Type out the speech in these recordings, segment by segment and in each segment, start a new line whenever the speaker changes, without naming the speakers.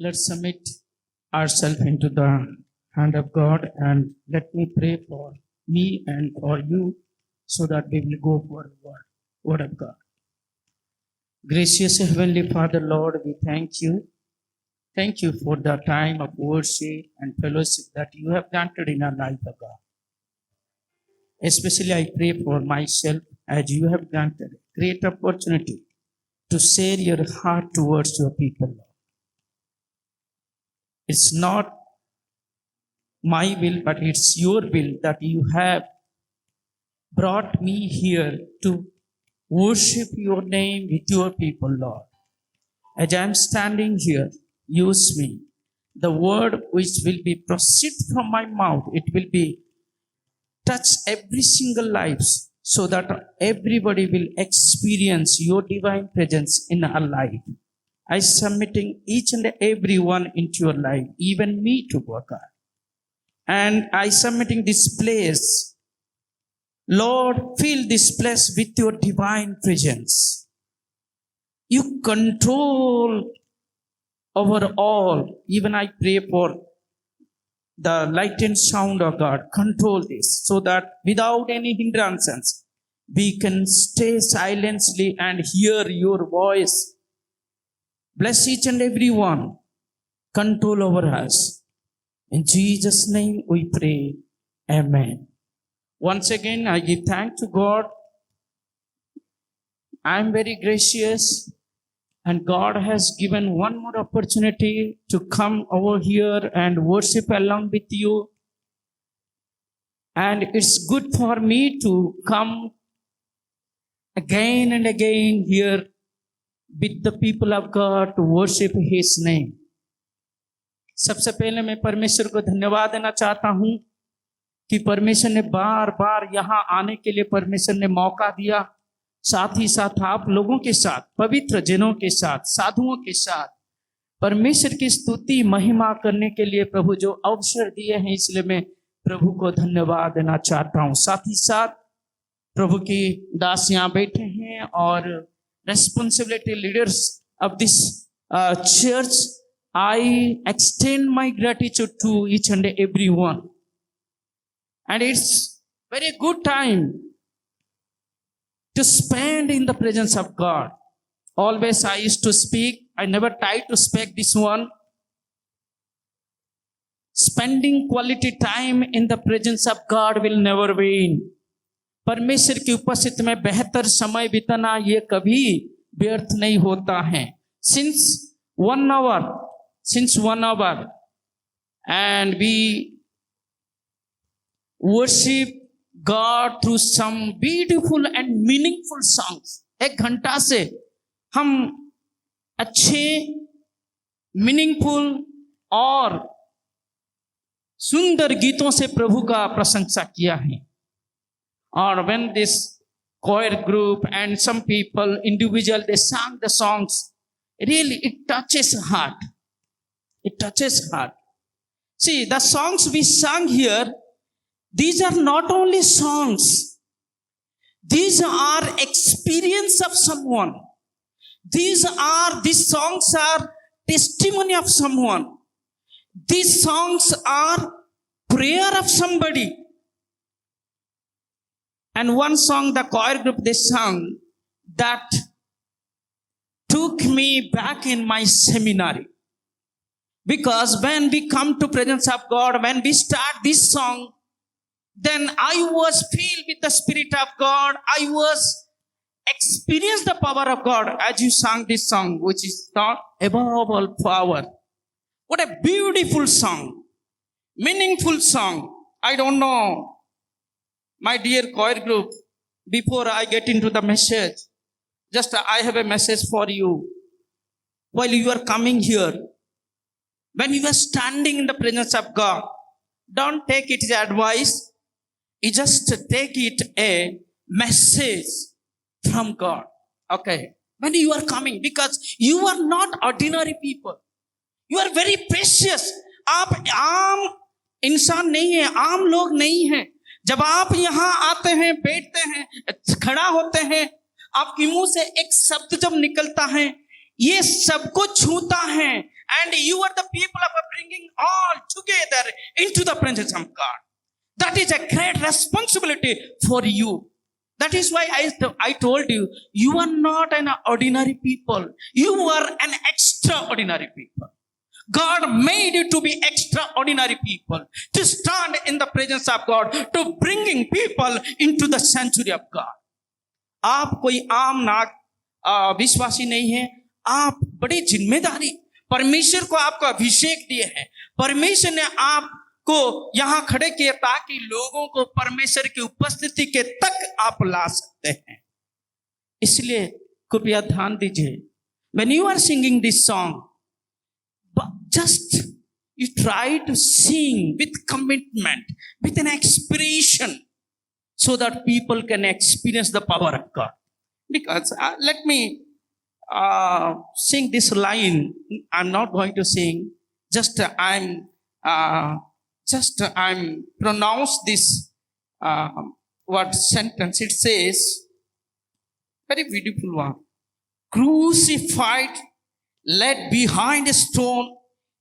Let's submit ourselves into the hand of God and let me pray for me and for you so that we will go for the word of God. Gracious Heavenly Father, Lord, we thank you. Thank you for the time of worship and fellowship that you have granted in our life, O God. Especially I pray for myself as you have granted a great opportunity to share your heart towards your people, Lord. It's not my will, but it's your will that you have brought me here to worship your name with your people, Lord. As I am standing here, use me. The word which will be proceed from my mouth, it will be touch every single lives so that everybody will experience your divine presence in our life. I submitting each and every one into your life, even me to God. And I submitting this place. Lord, fill this place with your divine presence. You control over all. Even I pray for the light and sound of God. Control this so that without any hindrances, we can stay silently and hear your voice. Bless each and every one. Control over us. In Jesus' name we pray. Amen. Once again, I give thanks to God. I am very gracious. And God has given one more opportunity to come over here and worship along with you. And it's good for me to come again and again here with the people of God to worship His name. सबसे पहले मैं परमेश्वर को धन्यवाद देना चाहता हूं कि परमेश्वर ने बार बार यहां आने के लिए परमेश्वर ने मौका दिया। साथ ही साथ आप लोगों के साथ, पवित्र जनों के साथ, साधुओं के साथ परमेश्वर की स्तुति महिमा करने के लिए प्रभु जो अवसर दिए हैं, इसलिए मैं प्रभु को धन्यवाद देना चाहता हूं। साथ ही साथ प्रभु की दास यहाँ बैठे हैं और responsibility leaders of this church, I extend my gratitude to each and every one. And it's very good time to spend in the presence of God. Always I used to speak, I never tried to speak this one. Spending quality time in the presence of God will never wane. परमेश्वर की उपस्थिति में बेहतर समय बिताना ये कभी व्यर्थ नहीं होता है. Since 1 hour and we worship God through some beautiful and meaningful songs. 1 घंटा से हम अच्छे, मीनिंगफुल और सुंदर गीतों से प्रभु का प्रशंसा किया है. Or when this choir group and some people, individual, they sang the songs, really it touches heart. It touches heart. See, the songs we sang here, these are not only songs. These are experience of someone. These songs are testimony of someone. These songs are prayer of somebody. And one song, the choir group, they sang that took me back in my seminary. Because when we come to presence of God, when we start this song, then I was filled with the Spirit of God. I was experienced the power of God as you sang this song, which is not above all power. What a beautiful song, meaningful song. I don't know. My dear choir group, before I get into the message, just I have a message for you. While you are coming here, when you are standing in the presence of God, don't take it as advice. You just take it a message from God. Okay. When you are coming, because you are not ordinary people. You are very precious. आप आम इंसान नहीं है, आम लोग नहीं हैं. जब आप यहाँ आते हैं, बैठते हैं, खड़ा होते हैं, आपके मुंह से एक शब्द जब निकलता है, ये सबको छूता है. and you are the people of bringing all together into the presence of God. That is a great responsibility for you. That is why I told you, you are not an ordinary people. You are an extraordinary people. God made you to be extraordinary people, to stand in the presence of God, to bringing people into the sanctuary of God. आप कोई आम नाग विश्वासी नहीं है, आप बड़ी जिम्मेदारी, परमेश्वर को आपका अभिषेक दिए हैं, परमेश्वर ने आपको यहाँ खड़े किया ताकि लोगों को परमेश्वर की उपस्थिति के तक आप ला सकते हैं। इसलिए कृपया ध्यान दीजिए, when you are singing this song, just you try to sing with commitment, with an expression, so that people can experience the power of God. Because let me sing this line. I'm not going to sing. I'm pronounce this word sentence. It says, very beautiful one. Crucified, led behind a stone,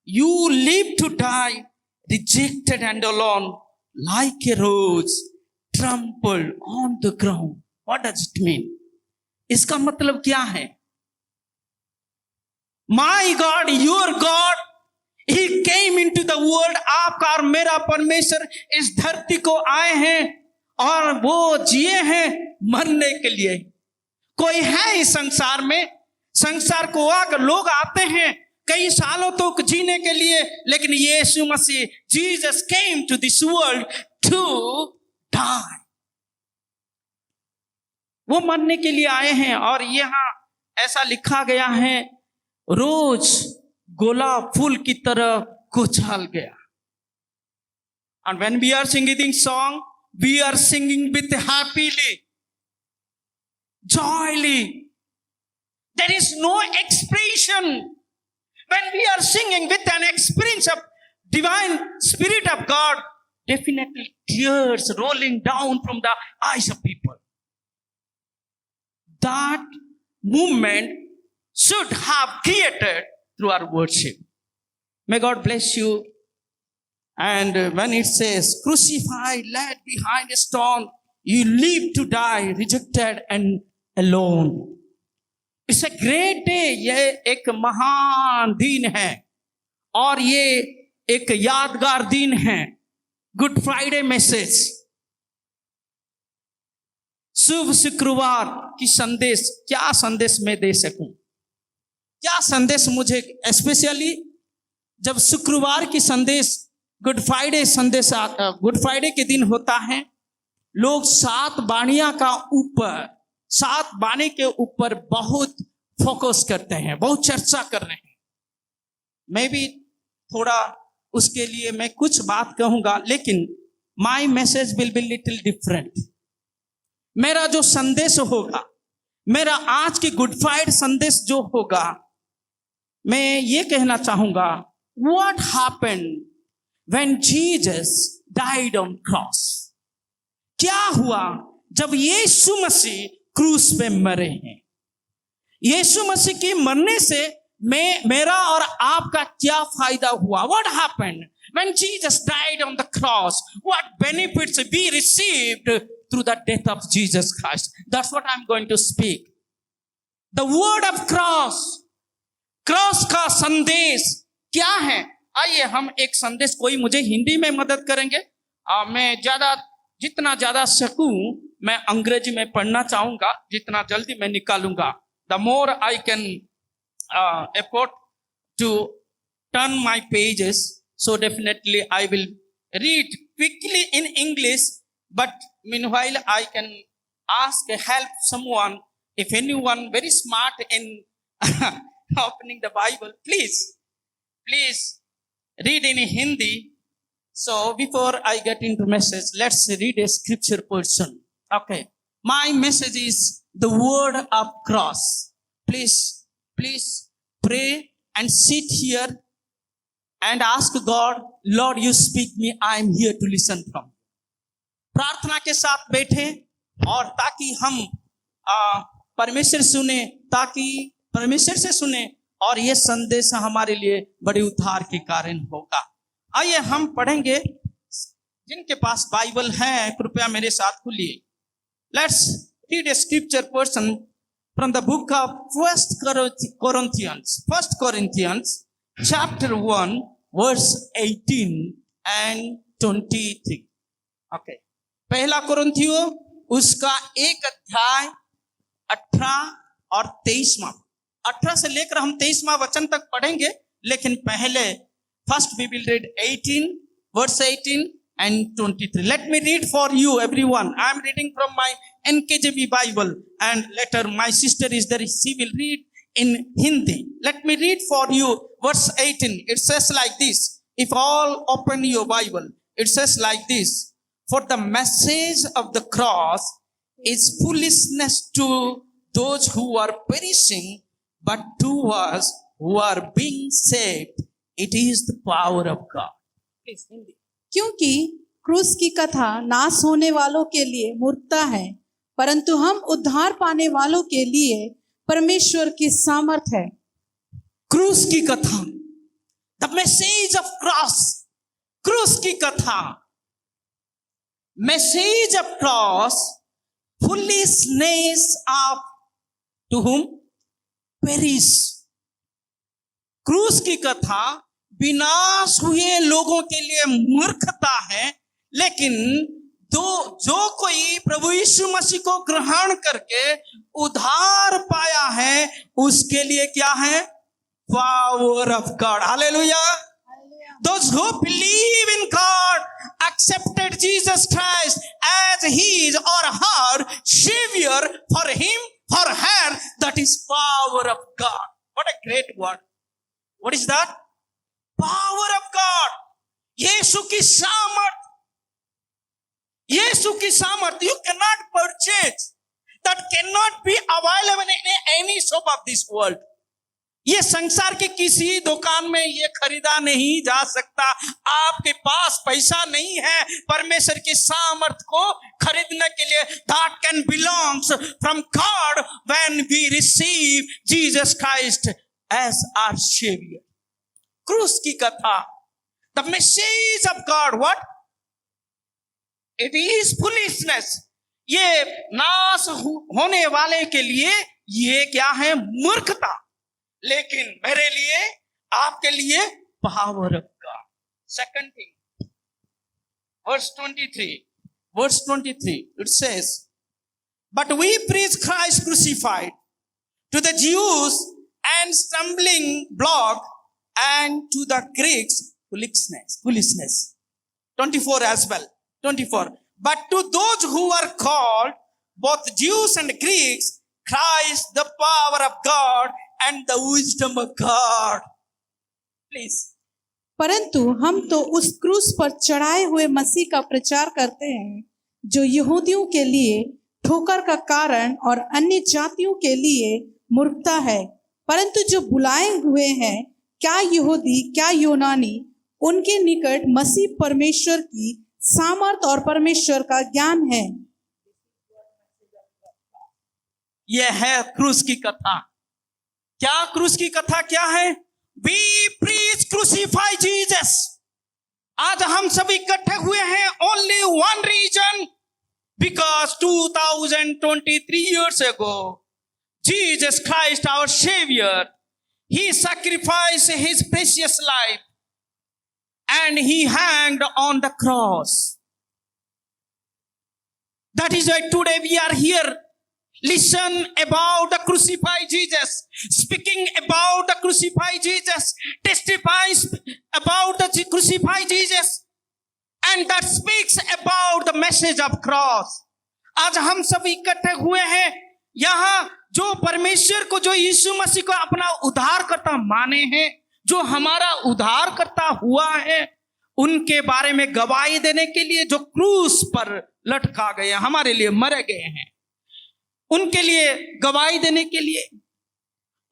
you live to die, rejected and alone, like a rose trampled on the ground. What does it mean? इसका मतलब क्या है? My God, your God, He came into the world. आपका और मेरा परमेश्वर इस धरती को आए हैं और वो जिए हैं मरने के लिए। कोई है इस संसार में, संसार को आकर लोग आते हैं कई सालों तक जीने के लिए, लेकिन Yeshu Masih, Jesus came to this world to die. वो मरने के लिए आए हैं और यहाँ ऐसा लिखा गया है, रोज गुलाब फूल की तरह कुचल गया। And when we are singing this song, we are singing with happily, joyfully. There is no expression. When we are singing with an experience of divine Spirit of God, definitely tears rolling down from the eyes of people. That movement should have created through our worship. May God bless you. And when it says, crucified, led behind a stone, you live to die, rejected and alone. It's a great day. ये एक महान दिन है और ये एक यादगार दिन है। गुड फ्राइडे मैसेज, शुभ शुक्रवार की संदेश। क्या संदेश मैं दे सकूं? क्या संदेश मुझे, स्पेशली जब शुक्रवार की संदेश, गुड फ्राइडे संदेश, गुड फ्राइडे के दिन होता है, लोग 7 बाणियां का ऊपर, 7 बाणी के ऊपर बहुत फोकस करते हैं, बहुत चर्चा कर रहे हैं। मैं भी थोड़ा उसके लिए मैं कुछ बात कहूंगा, लेकिन my message will be little different. मेरा जो संदेश होगा, मेरा आज की गुड फ्राइडे संदेश जो होगा, मैं ये कहना चाहूंगा, what happened when Jesus died on cross. क्या हुआ जब यीशु मसीह क्रूस पे मरे हैं? यीशु मसीह की मरने से मेरा और आपका क्या फायदा हुआ? What happened when Jesus died on the cross? What benefits we received through the death of Jesus Christ? That's what I'm going to speak. The word of cross, cross का संदेश क्या है? आइए हम एक संदेश, कोई मुझे हिंदी में मदद करेंगे? मैं जितना ज्यादा सकूं मैं अंग्रेजी में पढ़ना चाहूंगा, जितना जल्दी मैं निकालूंगा। The more I can afford to turn my pages, so definitely I will read quickly in English, but meanwhile I can ask help someone. If anyone very smart in opening the Bible, please read in Hindi. So before I get into message, let's read a scripture portion. Okay. My message is the word of cross. Please pray and sit here and ask God, Lord, you speak me. I am here to listen from. प्रार्थना के साथ बैठे और ताकि हम परमेश्वर से सुने और ये संदेश हमारे लिए बड़े उद्धार के कारण होगा। आइए हम पढ़ेंगे, जिनके पास बाइबल है कृपया मेरे साथ खोलिए। Let's read a scripture person from the book of First Corinthians chapter 1 verse 18 and 23. Okay. पहला कुरिन्थियों उसका 1 अध्याय 18 और 23वां, 18 से लेकर हम 23वां वचन तक पढ़ेंगे, लेकिन पहले first we will read 18 verse 18 and 23. Let me read for you everyone. I am reading from my NKJV Bible, and later my sister is there, she will read in Hindi. Let me read for you verse 18. It says like this. If all open your Bible, it says like this. For the message of the cross is foolishness to those who are perishing, but to us who are being saved, it is the power of God. Please, Hindi.
क्योंकि क्रूस की कथा नाश होने वालों के लिए मूर्खता है, परंतु हम उद्धार पाने वालों के लिए परमेश्वर की सामर्थ है।
क्रूस की कथा, द मैसेज ऑफ क्रॉस, क्रूस की कथा, message of cross, foolishness of to whom perish. क्रूस की कथा विनाश हुए लोगों के लिए मूर्खता है, लेकिन जो कोई प्रभु यीशु मसीह को ग्रहण करके उद्धार पाया है उसके लिए क्या है? Power of God. Hallelujah. Those who believe in God, accepted Jesus Christ as his or her savior, for him, for her, that is power of God. What a great word. What is that? Power of God. यीशु की सामर्थ, यीशु की सामर्थ, you cannot purchase, that cannot be available in any shop of this world. ये संसार के किसी दुकान में ये खरीदा नहीं जा सकता। आपके पास पैसा नहीं है परमेश्वर की सामर्थ को खरीदने के लिए। That can belongs from God when we receive Jesus Christ as our Savior. क्रूस की कथा, the message of God, what? It is foolishness. ये नाश होने वाले के लिए ये क्या है? मूर्खता। लेकिन मेरे लिए, आपके लिए power of God. Second thing, verse 23, it says, but we preach Christ crucified, to the Jews and stumbling block, and to the Greeks foolishness. 24 as well. 24. But to those who are called, both Jews and Greeks, Christ the power of God and the wisdom of God. Please.
परंतु हम तो उस क्रूस पर चढ़ाए हुए मसीह का प्रचार करते हैं, जो यहूदियों के लिए ठोकर का कारण और अन्य जातियों के लिए मूर्खता है, परंतु जो बुलाए हुए हैं, क्या यहूदी क्या यूनानी, उनके निकट मसीह परमेश्वर की सामर्थ और परमेश्वर का ज्ञान है।
यह है क्रूस की कथा। क्या क्रूस की कथा क्या है? We preach crucify Jesus. आज हम सभी इकट्ठे हुए हैं only one reason, because 2023 years ago Jesus Christ our Savior, he sacrificed his precious life and he hanged on the cross. That is why today we are here. Listen about the crucified Jesus, speaking about the crucified Jesus, testifies about the crucified Jesus, and that speaks about the message of cross. आज हम सभी इकट्ठे हुए हैं यहाँ, जो परमेश्वर को, जो यीशु मसीह को अपना उद्धारकर्ता माने हैं, जो हमारा उद्धारकर्ता हुआ है, उनके बारे में गवाही देने के लिए, जो क्रूस पर लटका गए, हमारे लिए मरे गए हैं, उनके लिए गवाही देने के लिए,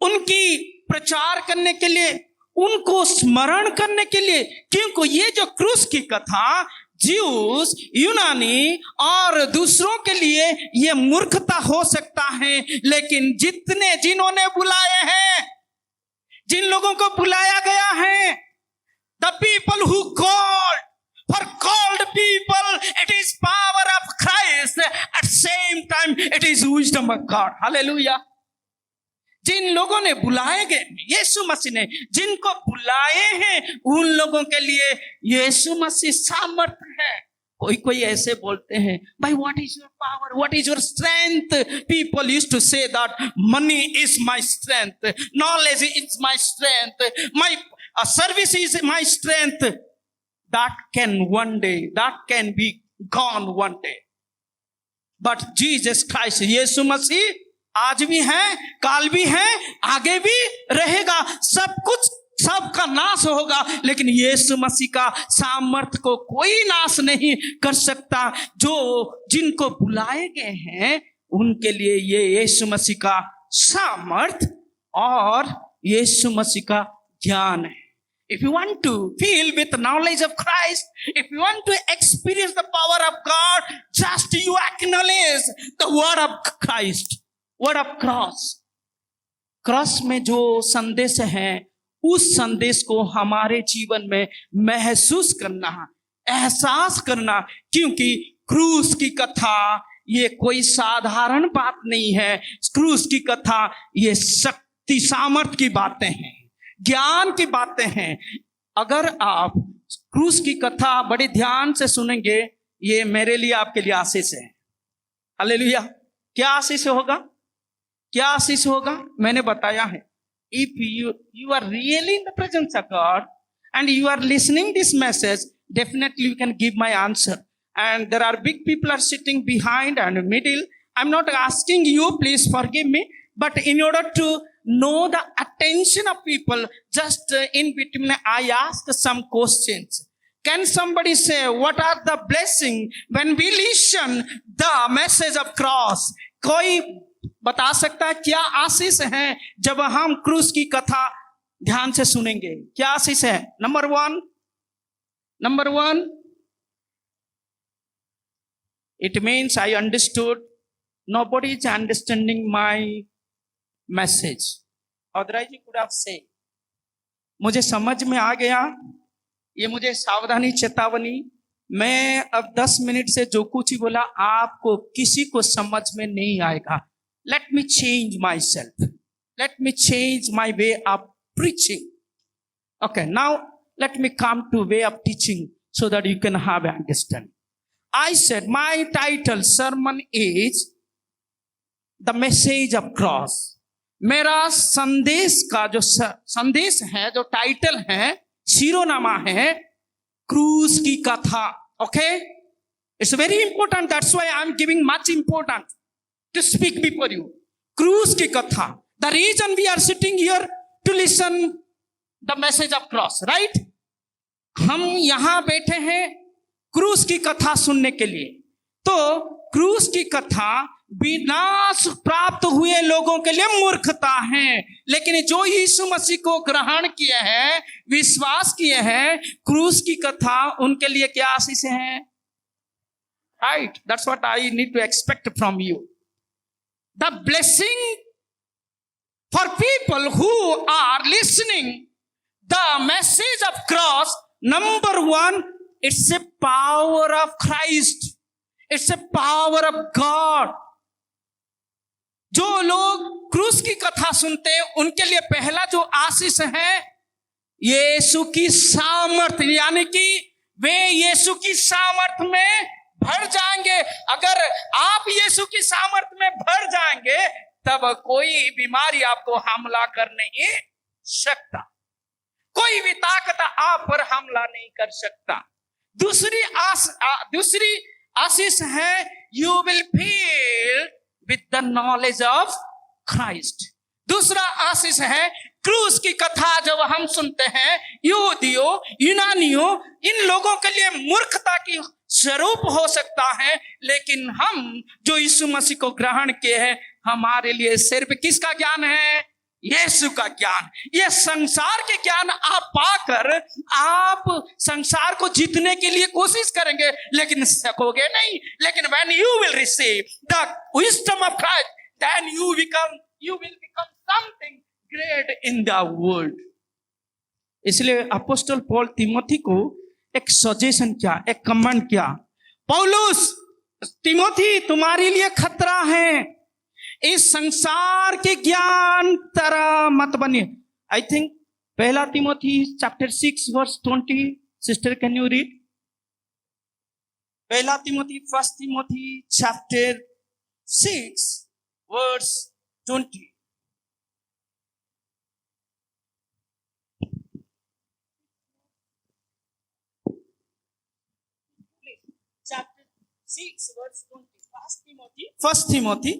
उनकी प्रचार करने के लिए, उनको स्मरण करने के लिए। क्योंकि ये जो क्रूस की कथा ज्यूस, यूनानी और दूसरों के लिए ये मूर्खता हो सकता है, लेकिन जिन्होंने बुलाए हैं, जिन लोगों को बुलाया गया है, the people who called, for called people, it is power of Christ, at same time it is wisdom of God. Hallelujah. जिन लोगों ने बुलाए गए, यीशु मसीह ने जिनको बुलाए हैं, उन लोगों के लिए यीशु मसीह सामर्थ्य है। कोई ऐसे बोलते हैं, भाई what is your power, what is your strength? People used to say that money is my strength, knowledge is my strength, my service is my strength. That can one day, that can be gone one day, but Jesus Christ, Yeshu Masih आज भी है, काल भी है, आगे भी रहेगा। सब कुछ, सबका नाश होगा, लेकिन यीशु मसीह का सामर्थ को कोई नाश नहीं कर सकता। जो जिनको बुलाए गए हैं उनके लिए ये यीशु मसीह का सामर्थ और यीशु मसीह का ज्ञान है। If you want to feel with knowledge of Christ, if you want to experience the power of God, just you acknowledge the word of Christ, word of cross. Cross में जो संदेश है, उस संदेश को हमारे जीवन में महसूस करना, एहसास करना, क्योंकि क्रूस की कथा ये कोई साधारण बात नहीं है। क्रूस की कथा ये शक्ति सामर्थ की बातें हैं, ज्ञान की बातें हैं। अगर आप क्रूस की कथा बड़े ध्यान से सुनेंगे, ये मेरे लिए, आपके लिए आशीष है। हालेलुया। क्या आशीष होगा? क्या आशीष होगा? मैंने बताया है, if you are really in the presence of God and you are listening this message, definitely you can give my answer. And there are big people are sitting behind and middle. I'm not asking you, please forgive me, but in order to know the attention of people, just in between I ask some questions. Can somebody say what are the blessing when we listen the message of cross? कोई बता सकता है क्या आशीष है जब हम क्रूस की कथा ध्यान से सुनेंगे? क्या आशीष है? Number one, it means I understood. Nobody is understanding my message. Otherwise you could have said, मुझे समझ में आ गया। ये मुझे सावधानी, चेतावनी, मैं अब 10 मिनट से जो कुछ ही बोला आपको किसी को समझ में नहीं आएगा। Let me change myself. Let me change my way of preaching. Okay, now let me come to way of teaching so that you can have understanding. I said my title sermon is the message of cross. मेरा संदेश का जो संदेश है, जो title है, शिरोनामा है, क्रूस की कथा. Okay, it's very important. That's why I'm giving much importance to speak before you. क्रूस की कथा. The reason we are sitting here to listen the message of cross, right? हम यहां बैठे हैं क्रूस की कथा सुनने के लिए। तो क्रूस की कथा विनाश प्राप्त हुए लोगों के लिए मूर्खता है, लेकिन जो यीशु मसीह को ग्रहण किए हैं, विश्वास किए हैं, क्रूस की कथा उनके लिए क्या आशीष है? Right? That's what I need to expect from you. The blessing for people who are listening the message of cross, number one, it's a power of Christ. It's a power of God. जो लोग क्रूस की कथा सुनते हैं उनके लिए पहला जो आशीष है, यीशु की सामर्थ, यानी कि वे यीशु की सामर्थ में भर जाएंगे। अगर आप यीशु की सामर्थ में भर जाएंगे तब कोई बीमारी आपको हमला कर नहीं सकता, कोई भी ताकत आप पर हमला नहीं कर सकता। दूसरी आशीष है, you will feel with the knowledge of Christ. दूसरा आशीष है, क्रूस की कथा जब हम सुनते हैं, यहूदियों, यूनानियों, इन लोगों के लिए मूर्खता की स्वरूप हो सकता है, लेकिन हम जो यीशु मसीह को ग्रहण किए हैं, हमारे लिए सिर्फ किसका ज्ञान है? यीशु का ज्ञान। ये संसार के ज्ञान आप पाकर आप संसार को जीतने के लिए कोशिश करेंगे, लेकिन सकोगे नहीं। लेकिन when you will receive the wisdom of Christ, then you will become something great in the world. इसलिए अपोस्टल पौल तिमोथी को एक सजेशन किया, एक कमांड किया, पौलुस, तिमोथी तुम्हारे लिए खतरा है, इस संसार के ज्ञान तरह मत बनिए। आई थिंक पहला Timothy chapter 6 verse 20, sister can you read? पहला Timothy, first Timothy chapter 6 verse 20। Chapter 6 verse 20. First Timothy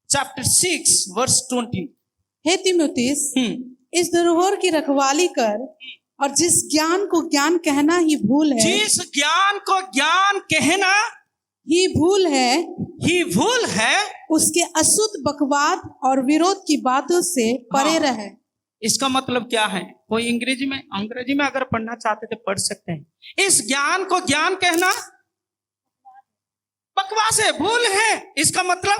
chapter 6 verse 20.
हे तीमुथियुस, इस धरोहर की रखवाली कर, और जिस ज्ञान को ज्ञान कहना ही भूल है,
जिस ज्ञान को ज्ञान कहना
ही भूल है, उसके अशुद्ध बकवाद और विरोध की बातों से परे रहे।
इसका मतलब क्या है? कोई अंग्रेजी में अगर पढ़ना चाहते तो पढ़ सकते हैं। इस ज्ञान को ज्ञान कहना बकवास है, भूल है। इसका मतलब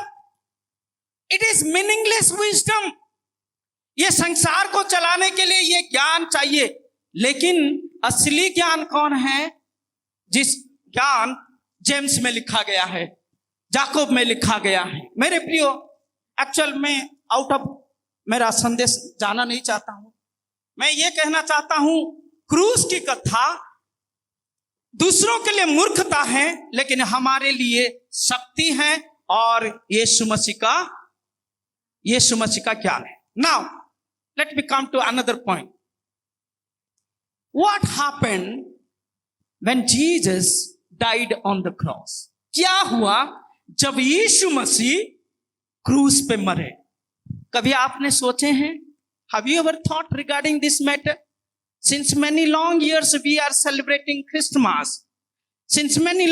इट इज मीनिंगलेस विजडम। ये संसार को चलाने के लिए ये ज्ञान चाहिए, लेकिन असली ज्ञान कौन है? जिस ज्ञान जेम्स में लिखा गया है, याकूब में लिखा गया है। मेरे प्रियो, एक्चुअल में आउट ऑफ मेरा संदेश जाना नहीं चाहता हूं। मैं ये कहना चाहता हूं, क्रूस की कथा दूसरों के लिए मूर्खता है, लेकिन हमारे लिए शक्ति है, और यीशु मसीह का ज्ञान है। Now let me come to another point. What happened when Jesus died on the cross? क्या हुआ जब यीशु मसीह क्रूस पे मरे? कभी आपने सोचे हैं? Have you ever thought regarding this matter? Since many long years we are celebrating Christmas. Since many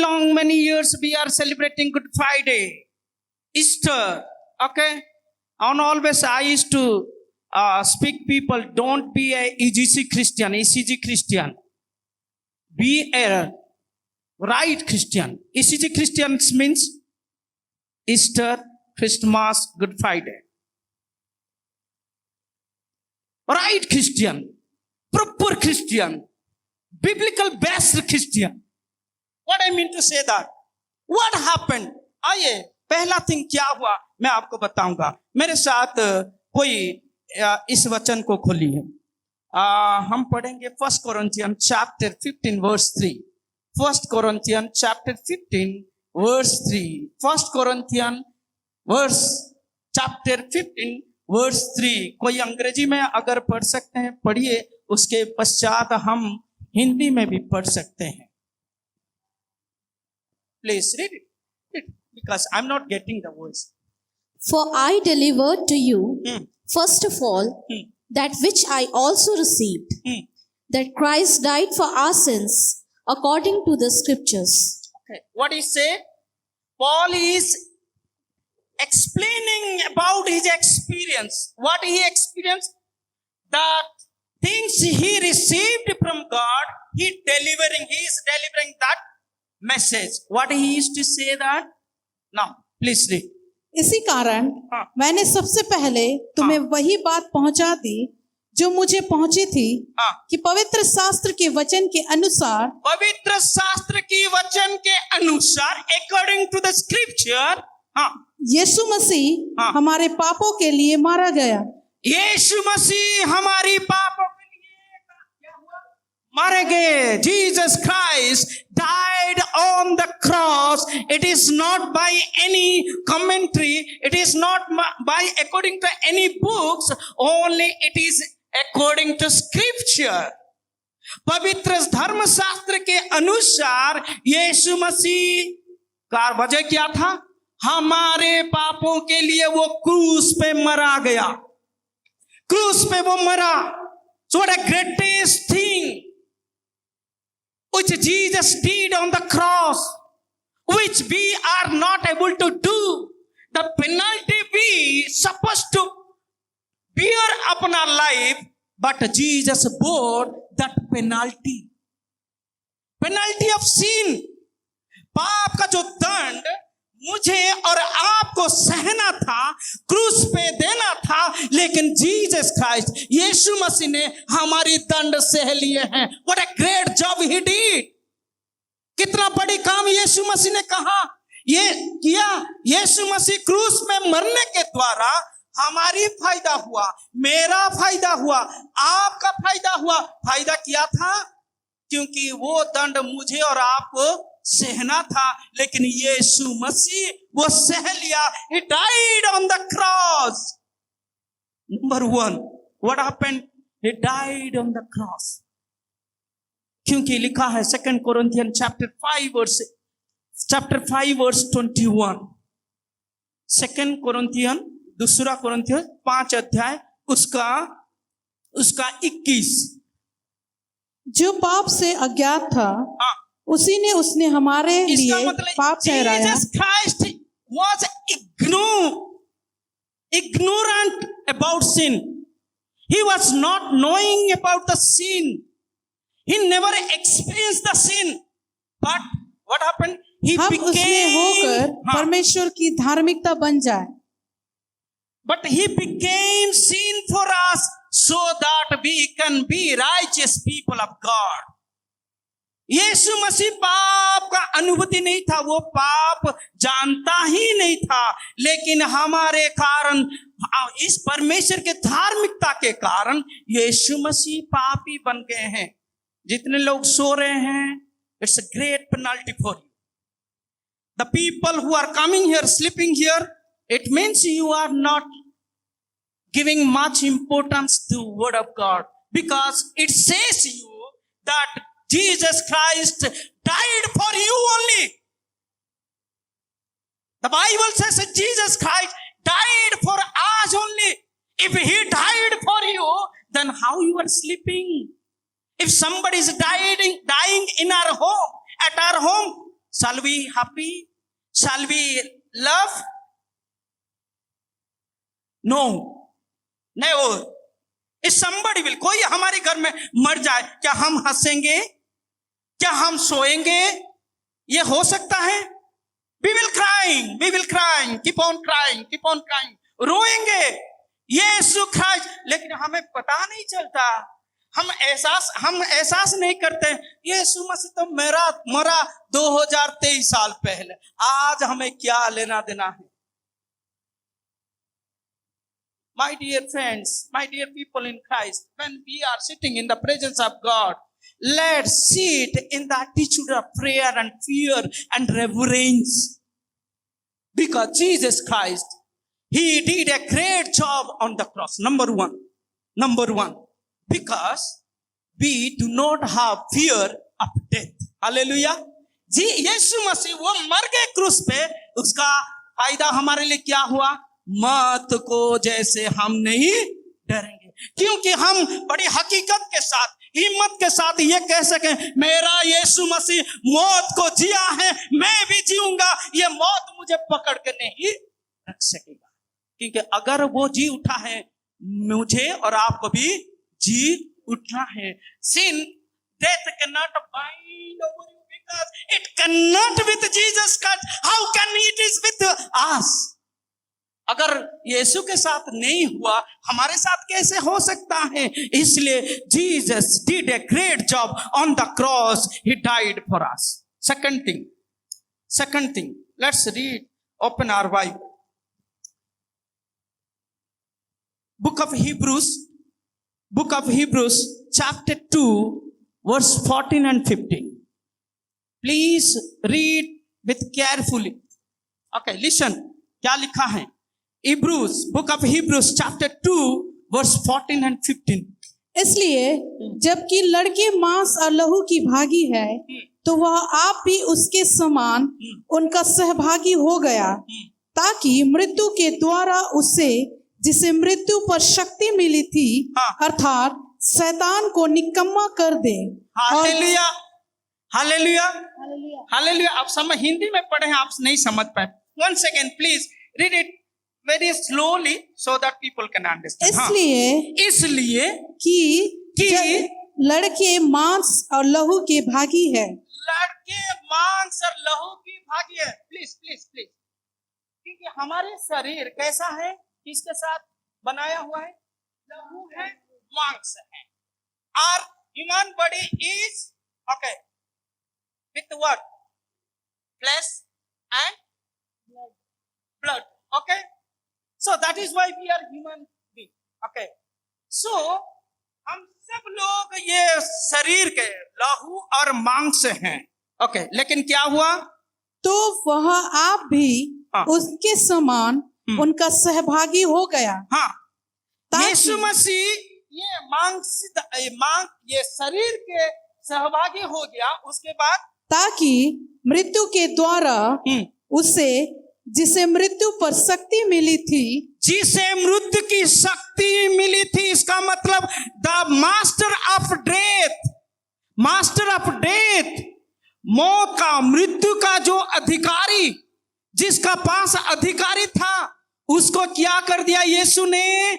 years we are celebrating Good Friday, Easter. Okay, and always I used to speak people, don't be a EGC Christian, ECG Christian. Be a right Christian. ECG Christians means Easter, Christmas, Good Friday. Right Christian, proper Christian, biblical based Christian. What I mean to say that, what happened? आइए, पहला thing क्या हुआ मैं आपको बताऊंगा। मेरे साथ कोई इस वचन को खोलिए। हम पढ़ेंगे 1 Corinthians chapter 15 verse 3। 1 Corinthians chapter 15 verse 3। 1 Corinthians chapter 15 verse 3। कोई अंग्रेजी में अगर पढ़ सकते हैं पढ़िए, उसके पश्चात हम हिंदी में भी पढ़ सकते हैं। Please read it because I'm not getting the voice.
For I delivered to you, first of all, that which I also received, that Christ died for our sins according to the scriptures.
Okay. What he said? Paul is explaining about his experience. What he experienced? That things he received from God, he is delivering that message. What he used to say that? Now, please read.
इसी कारण मैंने सबसे पहले तुम्हें वही बात पहुंचा दी जो मुझे पहुंची थी, कि पवित्र शास्त्र के वचन के अनुसार, according to the scripture, यीशु मसीह हमारे पापों के लिए मारा गया।
यीशु मसीह हमारी पापों के लिए मारे गए। Jesus Christ died on the cross. It is not by any commentary. It is not by according to any books. Only it is according to scripture. पवित्र धर्म शास्त्र के अनुसार यीशु मसीह का वजह क्या था? हमारे पापों के लिए वो क्रूस पे मरा गया। क्रूस पे वो मरा। So what a greatest thing which Jesus did on the cross, which we are not able to do. The penalty we supposed to bear upon our life, but Jesus bore that penalty of sin. पाप का जो दंड मुझे और आपको सहना था, क्रूस पे देना था, लेकिन जीसस क्राइस्ट यीशु मसीह ने हमारी दंड सह लिए हैं। What a great job he did. कितना बड़ी काम यीशु मसीह ने कहा ये किया। यीशु मसीह क्रूस में मरने के द्वारा हमारी फायदा हुआ, मेरा फायदा हुआ, आपका फायदा हुआ। फायदा किया था क्योंकि वो दंड मुझे और आपको सहना था, लेकिन यीशु मसीह वो सह लिया। He died on the cross. Number one, what happened? He died on the cross. क्योंकि लिखा है 2 Corinthians chapter 5 verse 21. 2 Corinthians, दूसरा Corinthians 5 अध्याय उसका 21।
जो पाप से अज्ञात था
हाँ,
उसी ने उसने हमारे
इसका
लिए
मतलब
पाप ठहराया।
Jesus Christ was ignorant about sin. He was not knowing about the sin. He never experienced the sin. But what happened? He
हम उसमें होकर
became,
परमेश्वर की धार्मिकता बन जाए।
but he became sin for us so that we can be righteous people of God. यीशु मसीह पाप का अनुभूति नहीं था, वो पाप जानता ही नहीं था, लेकिन हमारे कारण, इस परमेश्वर के धार्मिकता के कारण यीशु मसीह पापी बन गए हैं। जितने लोग सो रहे हैं, it's a great penalty for you. The people who are coming here, sleeping here, it means you are not giving much importance to word of God, because it says you that Jesus Christ died for you only. The Bible says that Jesus Christ died for us only. If he died for you, then how you are sleeping? If somebody is dying in our home, at our home, shall we happy? Shall we love? No. नहीं। If somebody will, कोई हमारे घर में मर जाए, क्या हम हंसेंगे? क्या हम सोएंगे? ये हो सकता है? We will crying, keep on crying, रोएंगे। यीशु क्राइस्ट, लेकिन हमें पता नहीं चलता, हम एहसास नहीं करते। यीशु मसीह तो मरा 2023 साल पहले, आज हमें क्या लेना देना है? My dear friends, my dear people in Christ, when we are sitting in the presence of God, let's sit in the attitude of prayer and fear and reverence. Because Jesus Christ, he did a great job on the cross. Number one, because we do not have fear of death. Hallelujah. जी यीशु मसीह वो मर गए क्रूस पे, उसका फायदा हमारे लिए क्या हुआ? मौत को जैसे हम नहीं डरेंगे, क्योंकि हम बड़ी हकीकत के साथ, हिम्मत के साथ ये कह सके, मेरा यीशु मसीह मौत को जिया है, मैं भी जीऊंगा, ये मौत मुझे पकड़ के नहीं रख सकेगा। क्योंकि अगर वो जी उठा है, मुझे और आपको भी जी उठना है। Sin, death cannot bind over you because it cannot with Jesus Christ. How can it is with us? अगर यीशु के साथ नहीं हुआ, हमारे साथ कैसे हो सकता है? इसलिए Jesus did a great job on the cross. He died for us. Second thing, let's read, open our Bible. Book of Hebrews, chapter 2, verse 14 and 15. Please read with carefully. Okay, listen. क्या लिखा है? Book of Hebrews, chapter 2, verse 14 and 15.
इसलिए जबकि लड़के मांस और लहू की भागी है, तो वह आप भी उसके समान उनका सहभागी हो गया, ताकि मृत्यु के द्वारा उसे, जिसे मृत्यु पर शक्ति मिली थी, अर्थात शैतान को निकम्मा कर दे।
Hallelujah, hallelujah, hallelujah. आप समझ, हिंदी में पढ़े हैं, आप नहीं समझ पाए। One second, please read it very slowly so that people can understand. इसलिए कि
लड़के मांस और लहू के भागी है।
लड़के मांस और लहू की भागी है। प्लीज कि हमारे शरीर कैसा है, किसके साथ बनाया हुआ है? लहू है, मांस है। Our human body is okay with what? Flesh and blood. Okay, so that is why we are human being. Okay, so हम सब लोग ये शरीर के लहू और मांस हैं। ओके, लेकिन क्या हुआ?
तो वह आप भी
हाँ।
उसके समान उनका सहभागी हो गया,
हाँ,
ताकि-
यीशु मसीह ये शरीर के सहभागी हो गया। उसके बाद
ताकि मृत्यु के द्वारा उसे, जिसे मृत्यु पर शक्ति मिली थी,
जिसे मृत्यु की शक्ति मिली थी, इसका मतलब द मास्टर ऑफ डेथ, मौत का, मृत्यु का जो अधिकारी, जिसका पास अधिकारी था, उसको क्या कर दिया यीशु ने?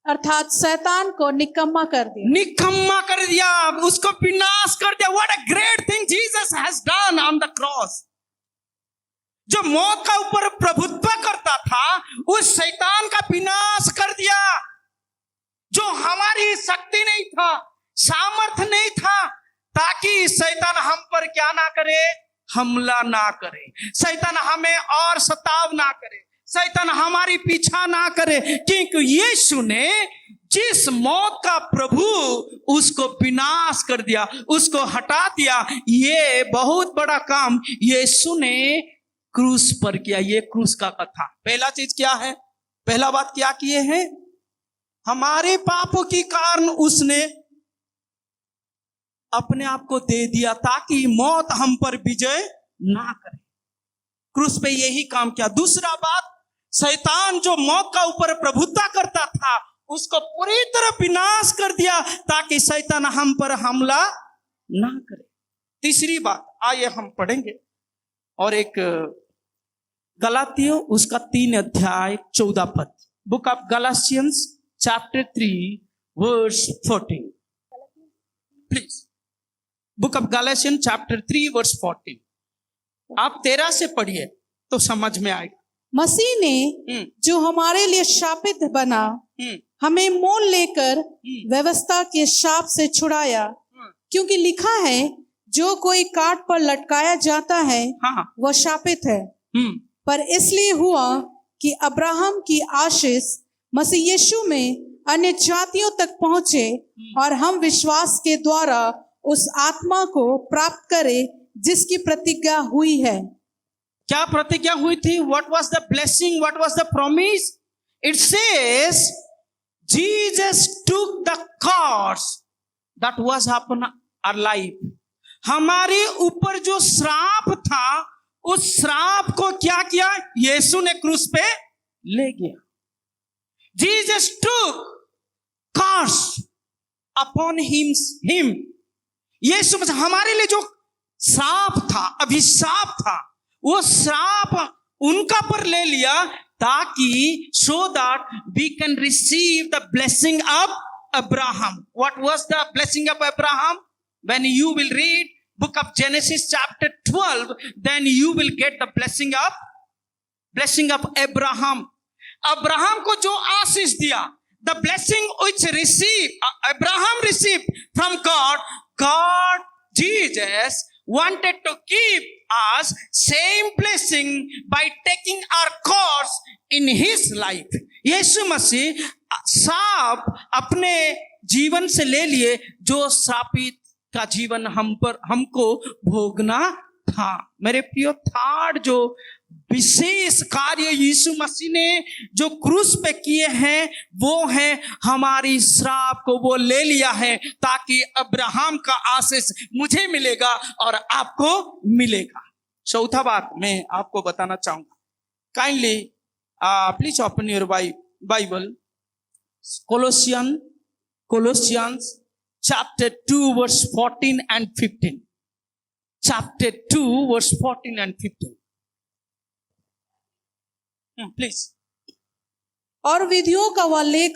अर्थात शैतान को निकम्मा कर दिया।
निकम्मा कर दिया, उसको विनाश कर दिया। What a great thing Jesus has done on the cross. जो मौत का ऊपर प्रभुत्व करता था, उस शैतान का विनाश कर दिया। जो हमारी शक्ति नहीं था, सामर्थ्य नहीं था, ताकि शैतान हम पर क्या ना करे? हमला ना करे, शैतान हमें और सताव ना करे, शैतान हमारी पीछा ना करे, क्योंकि यीशु ने जिस मौत का प्रभु, उसको विनाश कर दिया, उसको हटा दिया। ये बहुत बड़ा काम यीशु ने क्रूस पर किया। ये क्रूस का कथा। पहला चीज क्या है? पहला बात क्या किए हैं? हमारे पापों के कारण उसने अपने आप को दे दिया, ताकि मौत हम पर विजय ना करे। क्रूस पे यही काम किया। दूसरा बात, शैतान जो मौत का ऊपर प्रभुत्व करता था, उसको पूरी तरह विनाश कर दिया, ताकि शैतान हम पर हमला ना करे। तीसरी बात, आइए हम पढ़ेंगे, और एक गलातियों उसका 3 अध्याय 14 पद, book of Galatians chapter 3 verse 14, please. Book of Galatians chapter 3 verse 14। आप 13 से पढ़िए तो समझ में आएगा।
मसीह ने जो हमारे लिए शापित बना, हमें मोल लेकर व्यवस्था के शाप से छुड़ाया, क्योंकि लिखा है, जो कोई काट पर लटकाया जाता है,
हाँ,
वह शापित है। पर इसलिए हुआ कि अब्राहम की आशीष मसीह यीशु में अन्य जातियों तक पहुंचे, और हम विश्वास के द्वारा उस आत्मा को प्राप्त करें जिसकी प्रतिज्ञा हुई है।
क्या प्रतिज्ञा हुई थी? What was the blessing? What was the promise? It says Jesus took the curse that was upon our life. हमारे ऊपर जो श्राप था, उस श्राप को क्या किया? यीशु ने क्रूस पे ले गया। Jesus took curse upon him. यीशु हमारे लिए जो श्राप था, अभिशाप था, वो श्राप उनका पर ले लिया, ताकि so that we can receive the blessing of Abraham. What was the blessing of Abraham? When you will read book of Genesis chapter 12, then you will get the blessing of Abraham. Abraham को जो आशीष दिया, the blessing which Abraham received from God, Jesus wanted to give us same blessing by taking our course in his life. यीशु मसीह साप अपने जीवन से ले लिए, जो श्रापित का जीवन हमको भोगना था। मेरे प्रियो, थर्ड जो विशेष कार्य यीशु मसीह ने जो क्रूस पे किए हैं, वो है हमारी श्राप को वो ले लिया है, ताकि अब्राहम का आशीष मुझे मिलेगा और आपको मिलेगा। चौथा बात मैं आपको बताना चाहूंगा। Kindly please open your Bible, Colossians chapter 2 verse 14 and 15. Chapter 2 verse 14 and 15. Please.
और विधियों का वह लेख,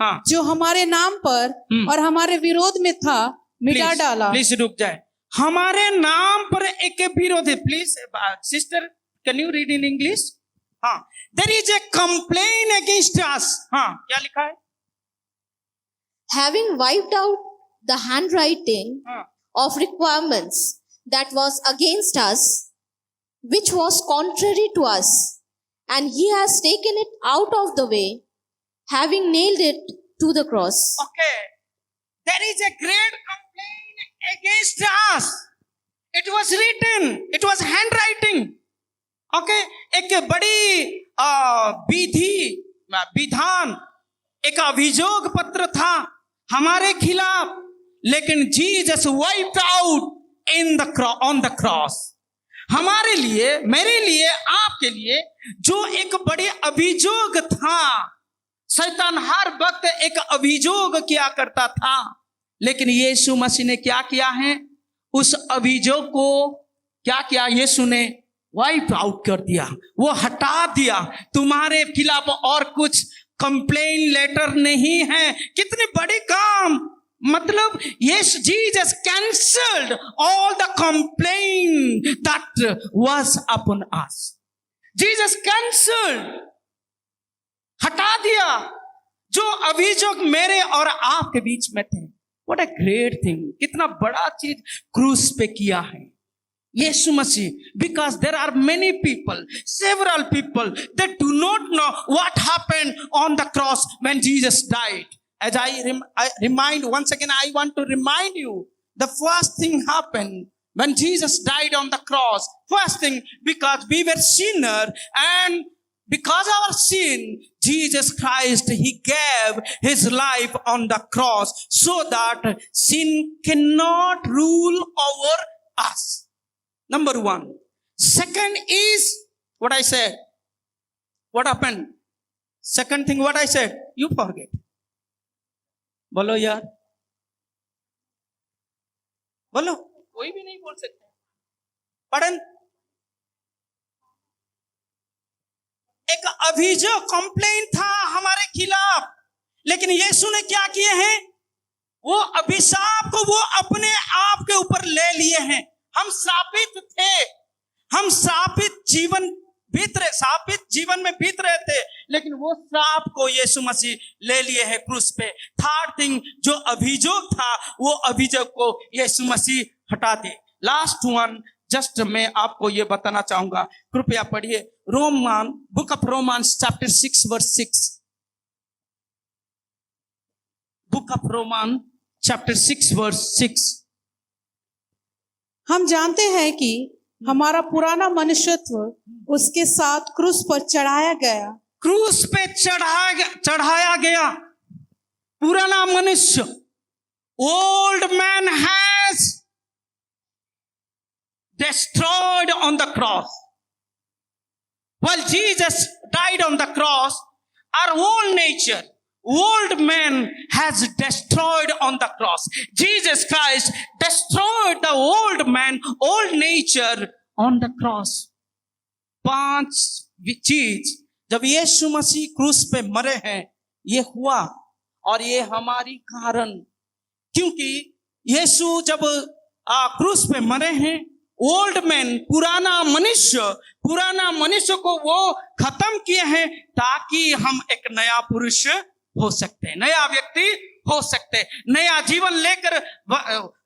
हाँ,
जो हमारे नाम पर और हमारे विरोध में था, मिटा डाला।
प्लीज रुक जाए। हमारे नाम पर एक विरोध है। Please sister, can you read in English? हाँ, there is a complain against us. हाँ, क्या लिखा है?
Having wiped out the handwriting
हाँ,
of requirements that was against us, which was contrary to us, and he has taken it out of the way, having nailed it to the cross.
okay, there is a great complaint against us. It was written, it was handwriting. Okay, एक बड़ी विधान, एक अभियोग पत्र था हमारे खिलाफ, लेकिन Jesus wiped out in the on the cross. हमारे लिए, मेरे लिए, आपके लिए जो एक बड़े अभियोग था, शैतान हर वक्त एक अभियोग किया करता था, लेकिन यीशु मसीह ने क्या किया है? उस अभियोग को क्या किया? यीशु ने वाइप आउट कर दिया, वो हटा दिया। तुम्हारे खिलाफ और कुछ कंप्लेन लेटर नहीं है। कितनी बड़ी काम, मतलब Yeshu Jesus cancelled all the complain that was upon us. Jesus cancelled, हटा दिया जो अभियोग मेरे और आपके बीच में थे। व्हाट अ ग्रेट थिंग, कितना बड़ा चीज क्रूस पे किया है Yeshu Masih. Because there are many people, several people that do not know what happened on the cross when Jesus died. As I remind once again, I want to remind you, the first thing happened when Jesus died on the cross. First thing, because we were sinner, and because of our sin, Jesus Christ, He gave His life on the cross so that sin cannot rule over us. Number one. Second is what I said. What happened? Second thing, what I said, you forget. बोलो यार, बोलो, कोई भी नहीं बोल सकता। पढ़न, एक अभियोग, कंप्लेन था हमारे खिलाफ, लेकिन यीशु ने क्या किए हैं? वो अभिशाप को वो अपने आप के ऊपर ले लिए हैं। हम श्रापित थे, हम श्रापित जीवन में बीत रहे थे, लेकिन वो श्राप को यीशु मसीह ले लिए हैं क्रूस पे। थर्ड थिंग, जो अभियोग था वो अभियोग को यीशु मसीह हटा दे। लास्ट वन, जस्ट मैं आपको ये बताना चाहूंगा, कृपया पढ़िए Roman, book of Romans chapter 6 verse 6। Book of Roman chapter 6 verse 6।
हम जानते हैं कि हमारा पुराना मनुष्यत्व उसके साथ क्रूस पर चढ़ाया गया।
क्रूस पे चढ़ाया गया पुराना मनुष्य। Old man has destroyed on the cross. While Jesus died on the cross, our old nature, old man has destroyed on the cross. Jesus Christ destroyed the old man, old nature on the cross. 5 चीज जब यीशु मसीह क्रूस पे मरे हैं, ये हुआ, और ये हमारी कारण, क्योंकि यीशु जब क्रूस पे मरे हैं, ओल्ड मैन, पुराना मनुष्य को वो खत्म किए हैं, ताकि हम एक नया पुरुष हो सकते हैं, नया व्यक्ति हो सकते हैं, नया जीवन लेकर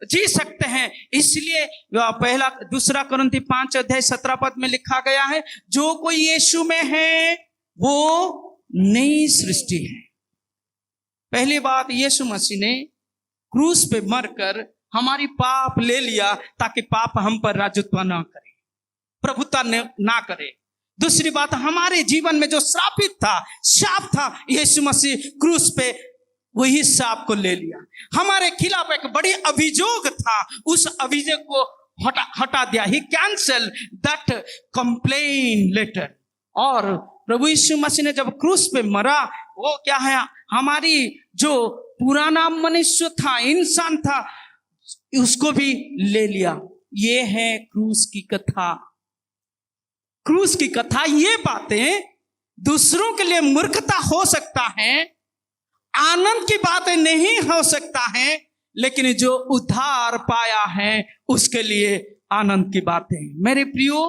जी सकते हैं। इसलिए दूसरा कुरिन्थी 5:17 में लिखा गया है, जो कोई यीशु में है वो नई सृष्टि है। पहली बात, यीशु मसीह ने क्रूस पे मरकर हमारी पाप ले लिया, ताकि पाप हम पर राजत्व ना करे, प्रभुत्व ना करे। दूसरी बात, हमारे जीवन में जो श्रापित था, शाप था, यीशु मसीह क्रूस पे वही शाप को ले लिया। हमारे खिलाफ एक बड़ी अभियोग था, उस अभियोग को हटा दिया। ही कैंसल दैट कंप्लेन लेटर। और प्रभु यीशु मसीह ने जब क्रूस पे मरा, वो क्या है, हमारी जो पुराना मनुष्य था, इंसान था, उसको भी ले लिया। ये है क्रूस की कथा। क्रूस की कथा, ये बातें दूसरों के लिए मूर्खता हो सकता है, आनंद की बातें नहीं हो सकता है, लेकिन जो उद्धार पाया है उसके लिए आनंद की बातें। मेरे प्रियो,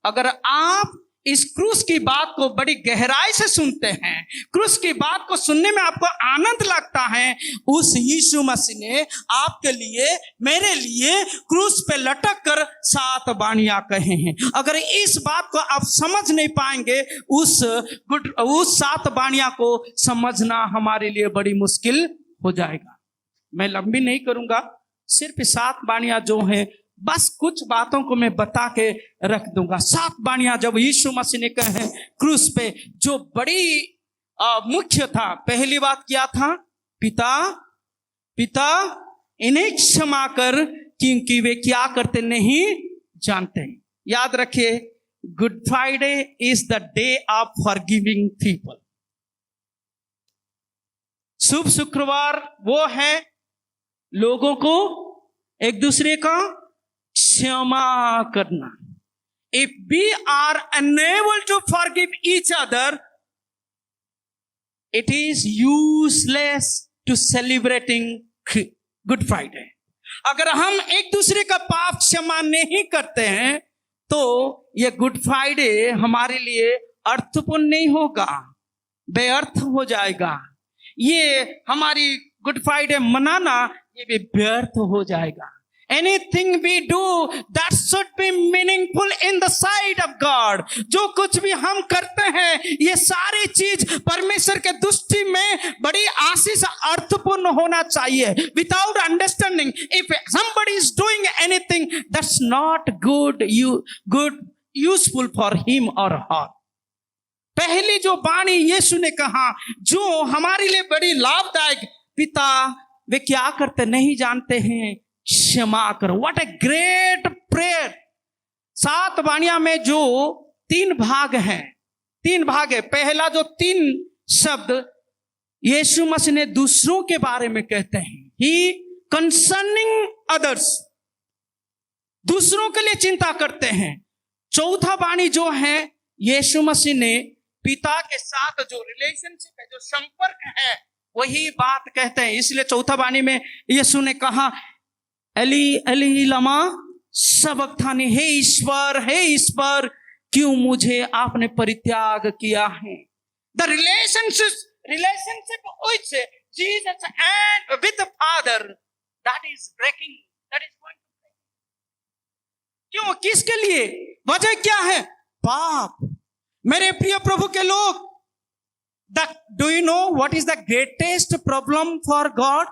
अगर आप इस क्रूस की बात को बड़ी गहराई से सुनते हैं, क्रूस की बात को सुनने में आपको आनंद लगता है, उस यीशु मसीह ने आपके लिए, मेरे लिए क्रूस पे लटक कर 7 वाणियां कहे हैं। अगर इस बात को आप समझ नहीं पाएंगे, उस 7 वाणियां को समझना हमारे लिए बड़ी मुश्किल हो जाएगा। मैं लंबी नहीं करूंगा, सिर्फ 7 वाणियां जो हैं बस कुछ बातों को मैं बता के रख दूंगा। 7 वाणियां जब यीशु मसीह ने कहे क्रूस पे, जो बड़ी मुख्य था, पहली बात क्या था? पिता पिता इन्हें क्षमा कर, क्योंकि वे क्या करते नहीं जानते। याद रखिए, good Friday is the day of forgiving people. शुभ शुक्रवार वो है लोगों को एक दूसरे का क्षमा करना। If we are unable to forgive each other, it is useless to celebrating Good Friday. अगर हम एक दूसरे का पाप क्षमा नहीं करते हैं तो ये गुड फ्राइडे हमारे लिए अर्थपूर्ण नहीं होगा, बेअर्थ हो जाएगा। ये हमारी गुड फ्राइडे मनाना ये भी व्यर्थ हो जाएगा। Anything we do that should be meaningful in the sight of God. जो कुछ भी हम करते हैं, ये सारी चीज परमेश्वर के दृष्टि में बड़ी आशीष अर्थपूर्ण होना चाहिए। Without understanding, if somebody is doing anything that's not good, useful for him or her. पहली जो वाणी यीशु ने कहा, जो हमारे लिए बड़ी लाभदायक, पिता वे क्या करते नहीं जानते हैं, क्षमा करो। What a great prayer. 7 वाणियां में जो 3 भाग हैं, 3 भाग है। पहला जो 3 शब्द यीशु मसीह ने दूसरों के बारे में कहते हैं, ही कंसर्निंग अदर्स, दूसरों के लिए चिंता करते हैं। चौथा वाणी जो है यीशु मसीह ने पिता के साथ जो रिलेशनशिप है, जो संपर्क है, वही बात कहते हैं। इसलिए चौथा वाणी में यीशु ने कहा, एली एली लमा सबक्तानी, हे ईश्वर क्यों मुझे आपने परित्याग किया है। The relationship which Jesus and with the Father, that is breaking, that is going to break. क्यों, किसके लिए, वजह क्या है? पाप। मेरे प्रिय प्रभु के लोग, do you know what is the greatest problem for God?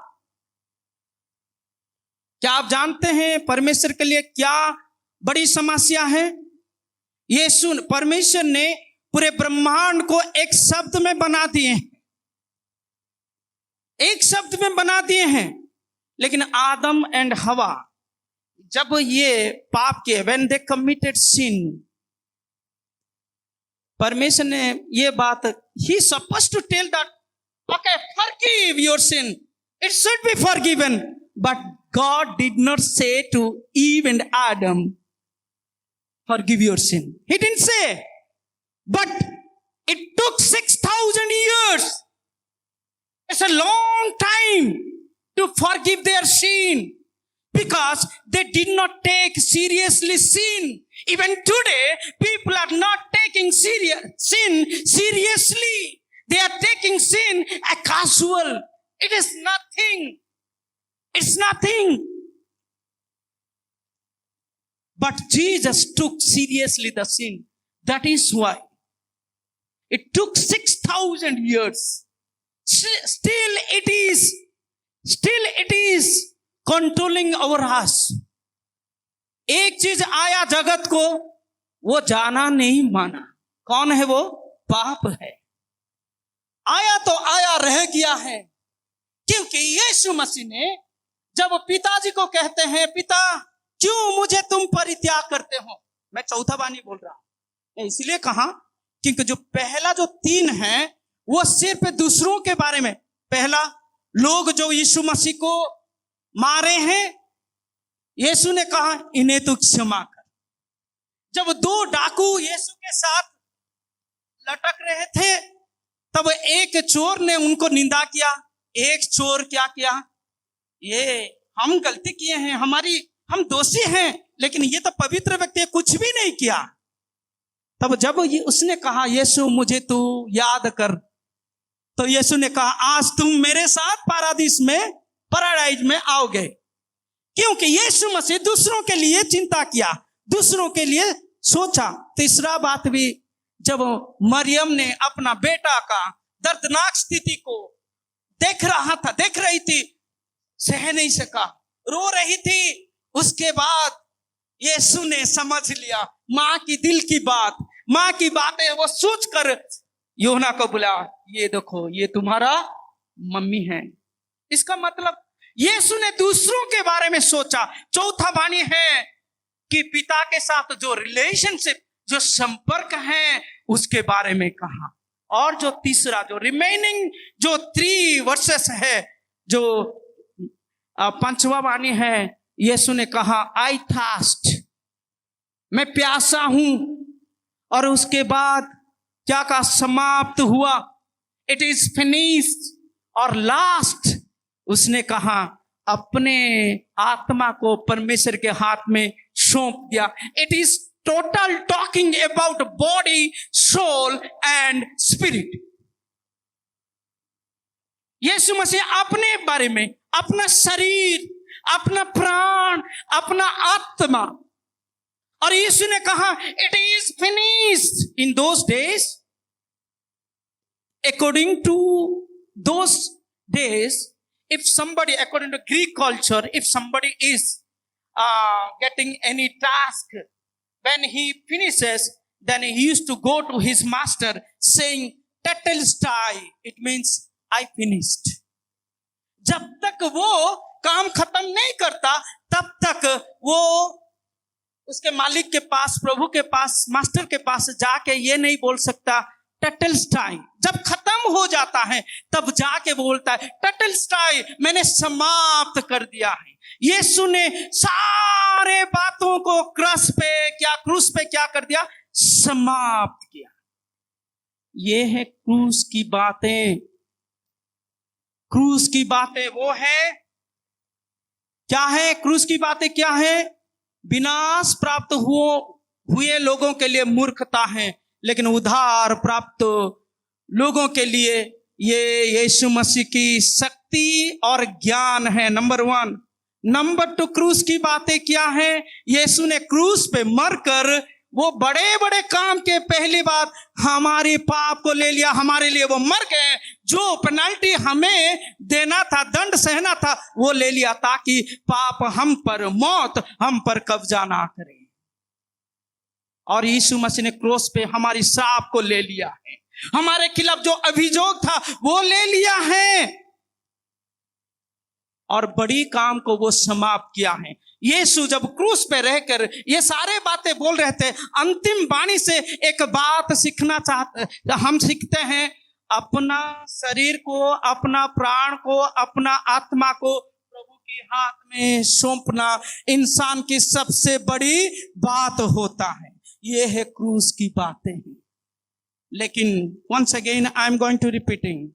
क्या आप जानते हैं परमेश्वर के लिए क्या बड़ी समस्या है? यीशु परमेश्वर ने पूरे ब्रह्मांड को एक शब्द में बना दिए हैं, एक शब्द में बना दिए हैं। लेकिन आदम एंड हवा जब ये पाप किए, when they committed sin, परमेश्वर ने ये बात, he supposed to tell that, okay, forgive your sin, it should be forgiven, but God did not say to Eve and Adam, forgive your sin. He didn't say. But it took 6,000 years. It's a long time to forgive their sin, because they did not take seriously sin. Even today, people are not taking sin seriously. They are taking sin as casual. It is nothing. It's nothing. But Jesus took seriously the sin. That is why it took 6,000 years. Still it is controlling our hearts. एक चीज आया जगत को, वो जाना नहीं माना। कौन है वो? पाप है। आया तो आया, रह गया है। क्योंकि यीशु मसीह ने जब पिताजी को कहते हैं, पिता क्यों मुझे तुम परित्याग करते हो, मैं चौथा वाणी बोल रहा हूं, इसलिए कहा क्योंकि जो पहला जो 3 है वो सिर्फ दूसरों के बारे में। पहला, लोग जो यीशु मसीह को मारे हैं, यीशु ने कहा इन्हें तो क्षमा कर। जब 2 डाकू यीशु के साथ लटक रहे थे, तब एक चोर ने उनको निंदा किया। एक चोर क्या किया, ये हम गलती किए हैं, हम दोषी हैं, लेकिन ये तो पवित्र व्यक्ति कुछ भी नहीं किया। तब जब उसने कहा यीशु मुझे तू याद कर, तो यीशु ने कहा आज तुम मेरे साथ पैराडाइज में आओगे। क्योंकि यीशु मसीह दूसरों के लिए चिंता किया, दूसरों के लिए सोचा। तीसरा बात भी, जब मरियम ने अपना बेटा का दर्दनाक स्थिति को देख रही थी, सह नहीं सका, रो रही थी। उसके बाद यीशु ने समझ लिया माँ की दिल की बात, माँ की बातें। वो सोचकर यूहन्ना को बुला, ये देखो ये तुम्हारा मम्मी है। इसका मतलब यीशु ने दूसरों के बारे में सोचा। चौथा वाणी है कि पिता के साथ जो रिलेशनशिप, जो संपर्क है, उसके बारे में कहा। और जो तीसरा, जो रिमेनिंग जो 3 वर्सेस है, जो 5वां वाणी है, यीशु ने कहा आई थर्स्ट, मैं प्यासा हूं। और उसके बाद क्या कहा, समाप्त हुआ, इट इज फिनिश्ड। और लास्ट उसने कहा अपने आत्मा को परमेश्वर के हाथ में सौंप दिया। It is total talking about body, soul and spirit. Yeshu Masih अपने बारे में, अपना शरीर, अपना प्राण, अपना आत्मा, और यीशु ने कहा it is finished. In those days, according to those days, if somebody, according to Greek culture, if somebody is getting any task, when he finishes, then he used to go to his master saying tetelestai, it means I finished. जब तक वो काम खत्म नहीं करता, तब तक वो उसके मालिक के पास, प्रभु के पास, मास्टर के पास जाके ये नहीं बोल सकता टेटेलस्टाई। जब खत्म हो जाता है तब जाके बोलता है टेटेलस्टाई, मैंने समाप्त कर दिया है। यीशु ने सारे बातों को क्रूस पे क्या कर दिया, समाप्त किया। ये है क्रूस की बातें। क्रूस की बातें वो है, क्या है क्रूस की बातें? क्या है? विनाश प्राप्त हुए लोगों के लिए मूर्खता है, लेकिन उद्धार प्राप्त लोगों के लिए ये यीशु मसीह की शक्ति और ज्ञान है। नंबर 1। नंबर 2, क्रूस की बातें क्या है? यीशु ने क्रूस पे मरकर वो बड़े बड़े काम के पहली बात हमारे पाप को ले लिया, हमारे लिए वो मर गए। जो पेनल्टी हमें देना था, दंड सहना था, वो ले लिया, ताकि पाप हम पर, मौत हम पर कब्जा ना करे। और यीशु मसीह ने क्रूस पे हमारी श्राप को ले लिया है, हमारे खिलाफ जो अभियोग था वो ले लिया है, और बड़ी काम को वो समाप्त किया है। यीशु जब क्रूस पे रहकर ये सारे बातें बोल रहे थे, अंतिम वाणी से एक बात सीखना चाहते, हम सीखते हैं अपना शरीर को, अपना प्राण को, अपना आत्मा को प्रभु के हाथ में सौंपना इंसान की सबसे बड़ी बात होता है। ये है क्रूस की बातें हैं। लेकिन once again I am going to repeating,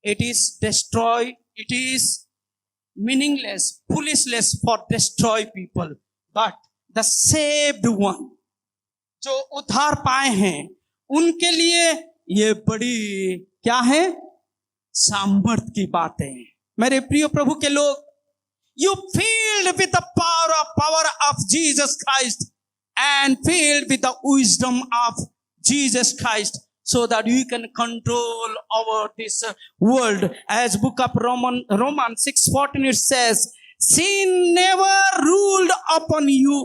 it is destroy, it is meaningless, foolishness for destroy people, but the saved one, जो उद्धार पाए हैं, उनके लिए ये बड़ी क्या है, सामर्थ की बातें हैं। मेरे प्रिय प्रभु के लोग, you filled with the power of Jesus Christ and filled with the wisdom of Jesus Christ, so that you can control over this world. As book of Romans 6:14 it says, sin never ruled upon you,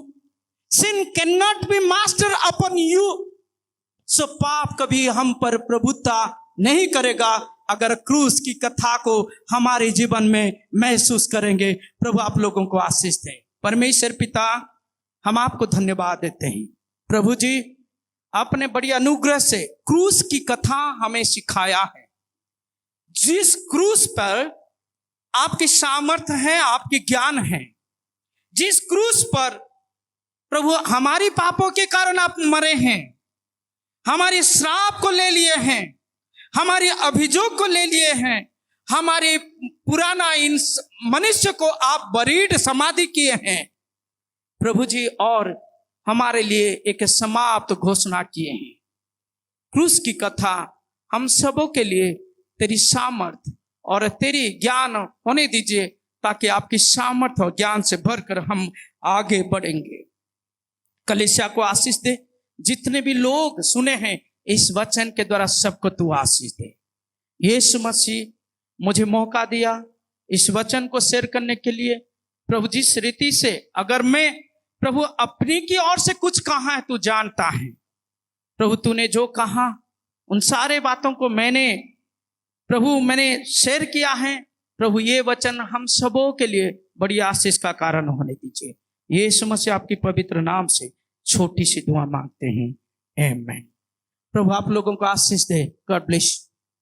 sin cannot be master upon you. So पाप कभी हम पर प्रभुता नहीं करेगा अगर क्रूस की कथा को हमारे जीवन में महसूस करेंगे। प्रभु आप लोगों को आशीष दें। परमेश्वर पिता, हम आपको धन्यवाद देते हैं। प्रभु जी, आपने बड़ी अनुग्रह से क्रूस की कथा हमें सिखाया है। जिस क्रूस पर आपकी सामर्थ्य है, आपकी ज्ञान है, जिस क्रूस पर प्रभु हमारी पापों के कारण आप मरे हैं, हमारी श्राप को ले लिए हैं, हमारे अभियोग को ले लिए हैं, हमारे पुराना मनुष्य को आप बरीड समाधि किए हैं प्रभु जी, और हमारे लिए एक समाप्त घोषणा किए हैं। क्रूस की कथा हम सबों के लिए तेरी सामर्थ और तेरी ज्ञान होने दीजिए, ताकि आपकी सामर्थ और ज्ञान से भरकर हम आगे बढ़ेंगे। कलीसिया को आशीष दे, जितने भी लोग सुने हैं इस वचन के द्वारा सबको तू आशीष दे। यीशु मसीह मुझे मौका दिया इस वचन को शेयर करने के लिए। प्रभु जिस रीति से अगर मैं प्रभु अपनी की ओर से कुछ कहा है तू जानता है। प्रभु तूने जो कहा उन सारे बातों को मैंने शेयर किया है। प्रभु ये वचन हम सबों के लिए बड़ी आशीष का कारण होने दीजिए। यीशु मसीह आपकी पवित्र नाम से छोटी सी दुआ मांगते हैं, आमीन। प्रभु आप लोगों को आशीष दे। God bless.